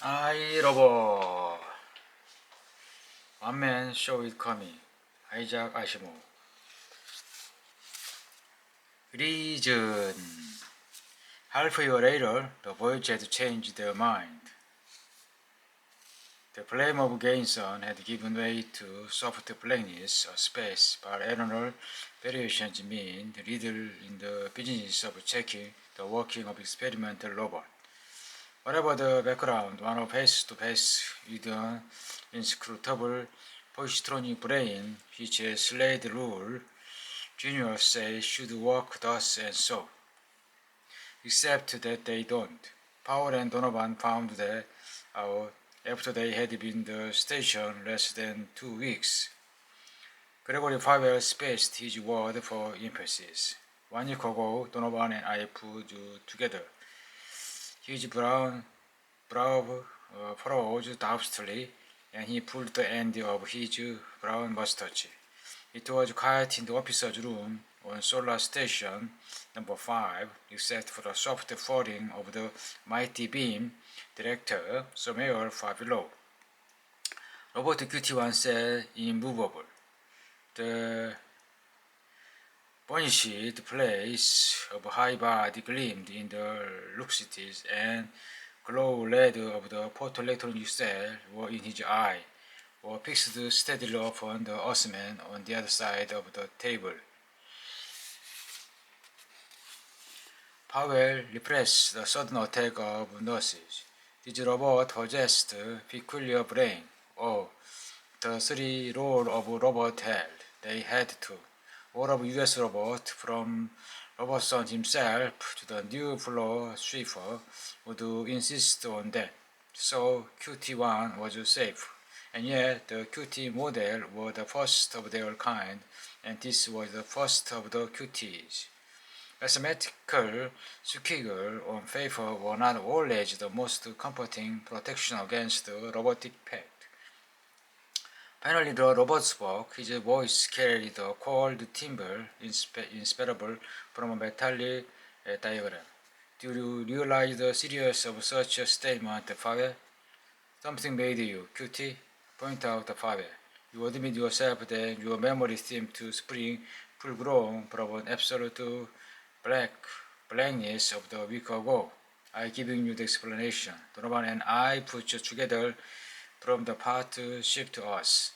I robot. One man show it coming. Isaac Asimov. Reason. Half a year later, the boys had changed their mind. The flame of Gainson had given way to soft blackness, a space, but annual variations mean little in the business of checking the working of experimental robot. Whatever the background, one of face-to-face with an inscrutable positronic brain, which a Slade rule, Junior says should work thus and so. Except that they don't. Powell and Donovan found that out after they had been in the station less than 2 weeks. Gregory Powell spaced his word for emphasis. 1 week ago, Donovan and I put together. His brow furrowed doubtfully, and he pulled the end of his brown mustache. It was quiet in the officer's room on Solar Station number 5, except for the soft falling of the mighty beam director somewhere far below. Robot QT1 said immovable. The burnished place of high body gleamed in the luxities, and glow red of the photoelectronic cell were in his eye, or fixed steadily upon the Earthman on the other side of the table. Powell repressed the sudden attack of nurses. His robot possessed peculiar brain. Oh, the three roles of robot held. They had to. All of U.S. robot, from Robertson himself to the new floor sweeper, would insist on that. So QT1 was safe. And yet the QT model was the first of their kind, and this was the first of the QTs. Mathematical squiggle on paper were not always the most comforting protection against the robotic pact. Finally the robot spoke. His voice carried a cold timbre inseparable from a metallic diagram. Do you realize the seriousness of such a statement, Powell? Something made you, QT? Point out, Powell. You admit yourself that your memory seemed to spring full-grown from an absolute blankness of the week ago. I giving you the explanation. Donovan and I put you together from the part shipped to us.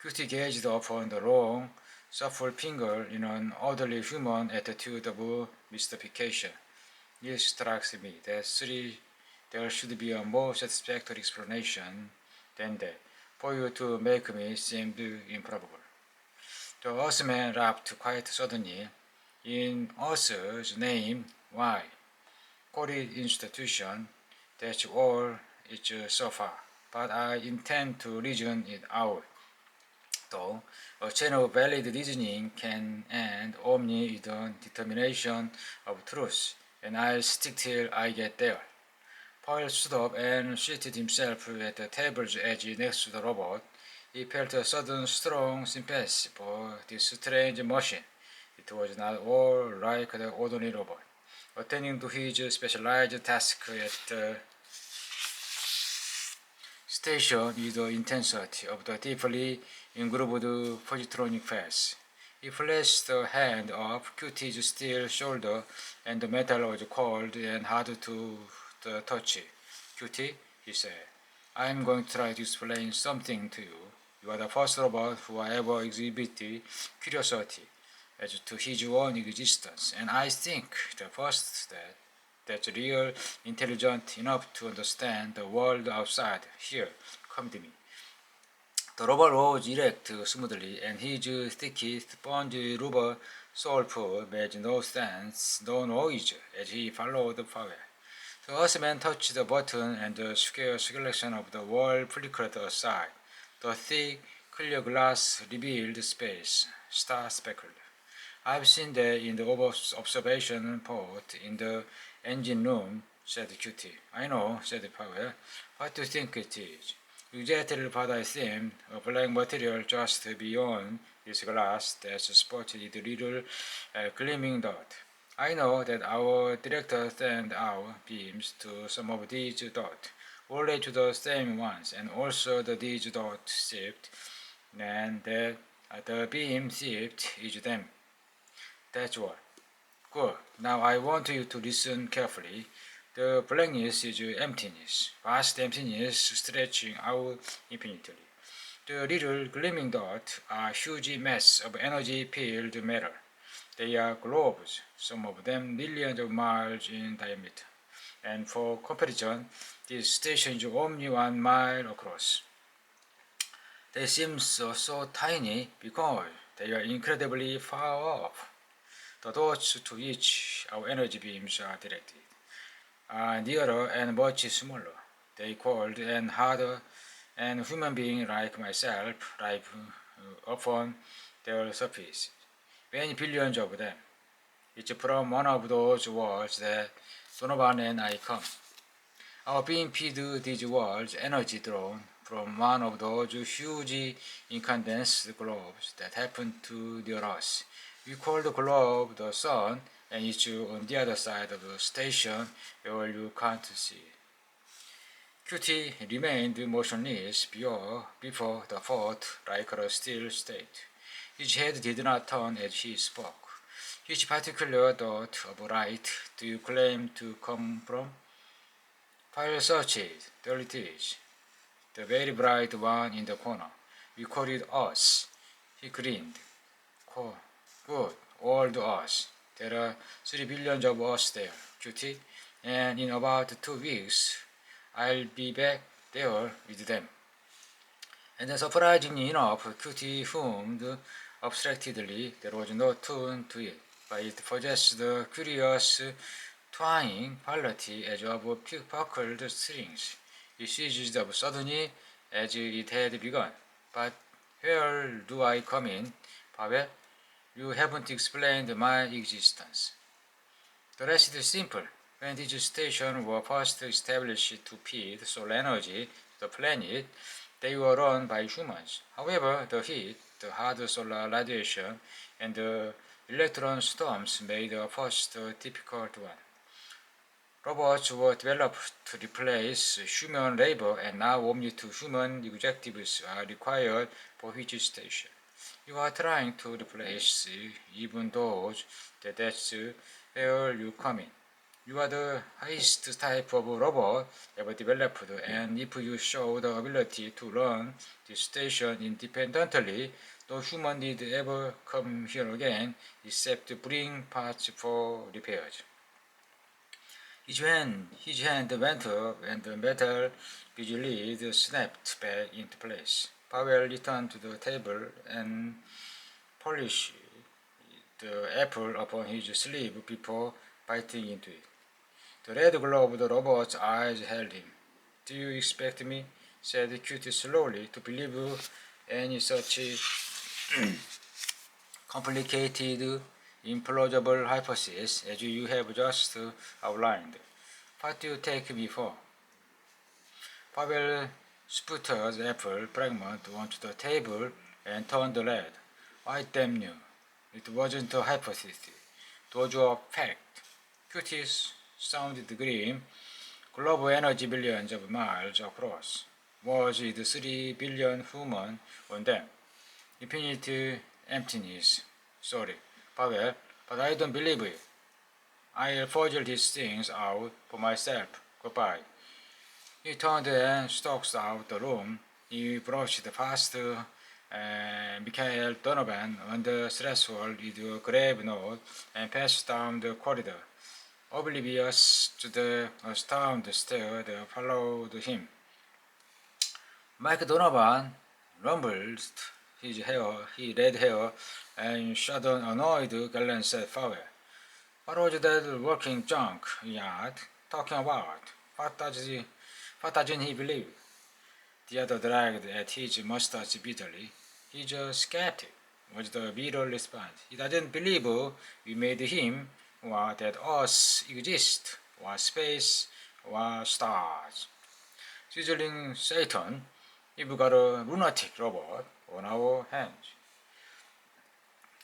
QT gazed upon the long, supple finger in an orderly human attitude of mystification. It strikes me that there should be a more satisfactory explanation than that, for you to make me seem improbable. The Earthman laughed quite suddenly. In Earth's name, why? Call it institution, that's all it's so far, but I intend to reason it out. Though a chain of valid reasoning can end only with the determination of truth, and I'll stick till I get there. Powell stood up and seated himself at the table's edge next to the robot. He felt a sudden strong sympathy for this strange machine. It was not all like the ordinary robot. Attending to his specialized task at the station with the intensity of the deeply engrooved positronic face. He placed a hand up QT's steel shoulder, and the metal was cold and hard to the touch. QT, he said, I'm going to try to explain something to you. You are the first robot who ever exhibited curiosity as to his own existence, and I think the first that's real intelligent enough to understand the world outside. Here, come to me. The robot rose erect smoothly, and his sticky sponge rubber sole made no sense, no noise as he followed Powell. The Earthman touched the button, and the square selection of the wall flickered aside. The thick, clear glass revealed space, star-speckled. I've seen that in the observation port in the engine room, said QT. I know, said Powell. What do you think it is? Exactly what I think, a black material just beyond this glass that's spotted with a little gleaming dot. I know that our director sent out beams to some of these dots. only to the same ones, and also the these dot shift, and the beam shift is them. That's what. Good. Now I want you to listen carefully. The blankness is emptiness, vast emptiness stretching out infinitely. The little gleaming dots are huge masses of energy-filled matter. They are globes, some of them millions of miles in diameter. And for comparison, this station is only 1 mile across. They seem so tiny because they are incredibly far off. The dots to which our energy beams are directed are nearer and much smaller. They cold and harder, and human beings like myself live upon their surface. Many billions of them. It's from one of those worlds that Donovan and I come. Our beam feed these worlds energy drawn from one of those huge incandescent globes that happen to near us. We call the globe the sun, and it's on the other side of the station where you can't see. QT remained motionless before the fort like a still state. His head did not turn as he spoke. Which particular dot of light do you claim to come from? File searched, there it is. The very bright one in the corner. We call it us. He grinned. Good, all the us. There are 3 billion of us there, Cutie, and in about 2 weeks, I'll be back there with them. And then surprisingly enough, Cutie hummed abstractedly. There was no tune to it, but it possessed the curious twanging quality as of buckled strings. It ceased suddenly as it had begun. But where do I come in, Pavel? You haven't explained my existence. The rest is simple. When these stations were first established to feed solar energy to the planet, they were run by humans. However, the heat, the hard solar radiation, and the electron storms made the first difficult one. Robots were developed to replace human labor, and now only 2 human executives are required for each station. You are trying to replace even those that's where you come in. You are the highest type of robot ever developed, and if you show the ability to run the station independently, no human need ever come here again except to bring parts for repairs. His hand went up and the metal vigilante snapped back into place. Pavel returned to the table and polished the apple upon his sleeve before biting into it. The red glow of the robot's eyes held him. Do you expect me, said Cutie slowly, to believe any such complicated, implausible hypothesis as you have just outlined? What do you take me for? Pavel sputtered the apple fragment onto the table and turned red. Why damn you? It wasn't a hypothesis. It was a fact. Cuties sounded grim. Global energy billions of miles across. Was it 3 billion human on them? Infinite emptiness. Sorry, Pavel, but I don't believe it. I'll figure these things out for myself. Goodbye. He turned and stalked out the room. He brushed past Mikhail Donovan on the threshold with a grave note and passed down the corridor, oblivious to the astounded stare that followed him. Mike Donovan rumbled his red hair, and shot an annoyed glance at Fowler. What was that working junk yard talking about? What doesn't he believe? The other dragged at his mustache bitterly. He's a skeptic, was the bitter response. He doesn't believe we made him, or that us exist, or space, or stars. Sizzling Satan, we've got a lunatic robot on our hands.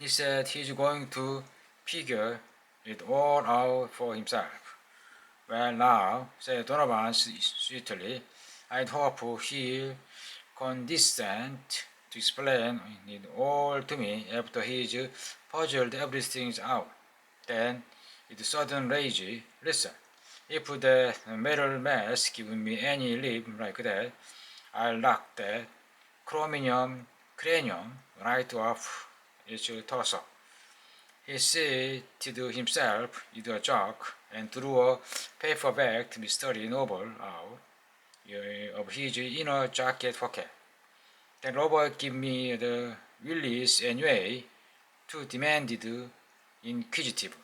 He said he's going to figure it all out for himself. Well now, said Donovan sweetly, I'd hope he'll condescend to explain it all to me after he's puzzled everything out. Then, with sudden rage, listen, if the metal mask gives me any lip like that, I'll knock that chromium cranium right off its torso. He seated himself with a joke and drew a paperback mystery novel out of his inner jacket pocket. Then Robert gave me the willies anyway, too demanded, inquisitive.